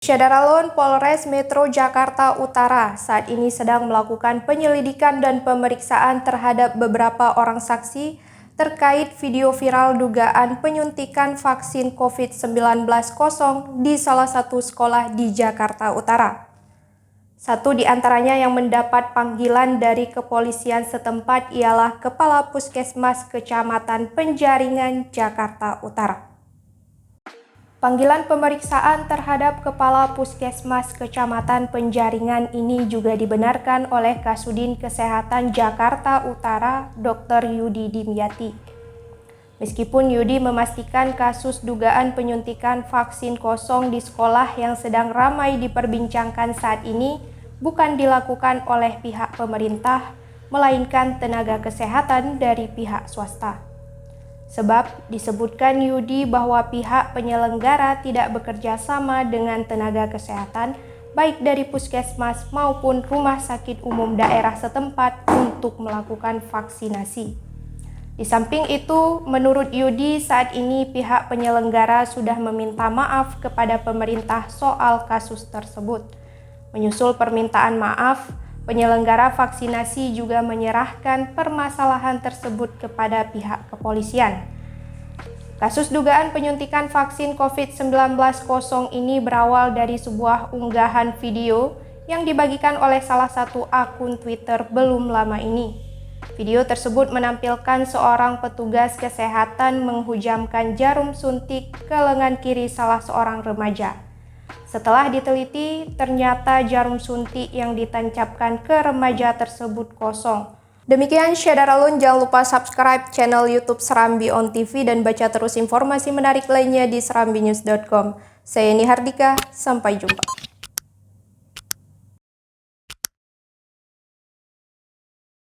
Syadaralun Polres Metro Jakarta Utara saat ini sedang melakukan penyelidikan dan pemeriksaan terhadap beberapa orang saksi terkait video viral dugaan penyuntikan vaksin COVID-19 kosong di salah satu sekolah di Jakarta Utara. Satu di antaranya yang mendapat panggilan dari kepolisian setempat ialah Kepala Puskesmas Kecamatan Penjaringan, Jakarta Utara. Panggilan pemeriksaan terhadap Kepala Puskesmas Kecamatan Penjaringan ini juga dibenarkan oleh Kasudin Kesehatan Jakarta Utara, Dr. Yudi Dimyati. Meskipun Yudi memastikan kasus dugaan penyuntikan vaksin kosong di sekolah yang sedang ramai diperbincangkan saat ini bukan dilakukan oleh pihak pemerintah, melainkan tenaga kesehatan dari pihak swasta. Sebab disebutkan Yudi bahwa pihak penyelenggara tidak bekerja sama dengan tenaga kesehatan baik dari puskesmas maupun rumah sakit umum daerah setempat untuk melakukan vaksinasi. Di samping itu, menurut Yudi saat ini pihak penyelenggara sudah meminta maaf kepada pemerintah soal kasus tersebut. Menyusul permintaan maaf, penyelenggara vaksinasi juga menyerahkan permasalahan tersebut kepada pihak kepolisian. Kasus dugaan penyuntikan vaksin COVID-19 kosong ini berawal dari sebuah unggahan video yang dibagikan oleh salah satu akun Twitter belum lama ini. Video tersebut menampilkan seorang petugas kesehatan menghujamkan jarum suntik ke lengan kiri salah seorang remaja. Setelah diteliti, ternyata jarum suntik yang ditancapkan ke remaja tersebut kosong. Demikian Syadaralun, jangan lupa subscribe channel YouTube Serambi On TV dan baca terus informasi menarik lainnya di serambinews.com. Saya Nihardika, sampai jumpa.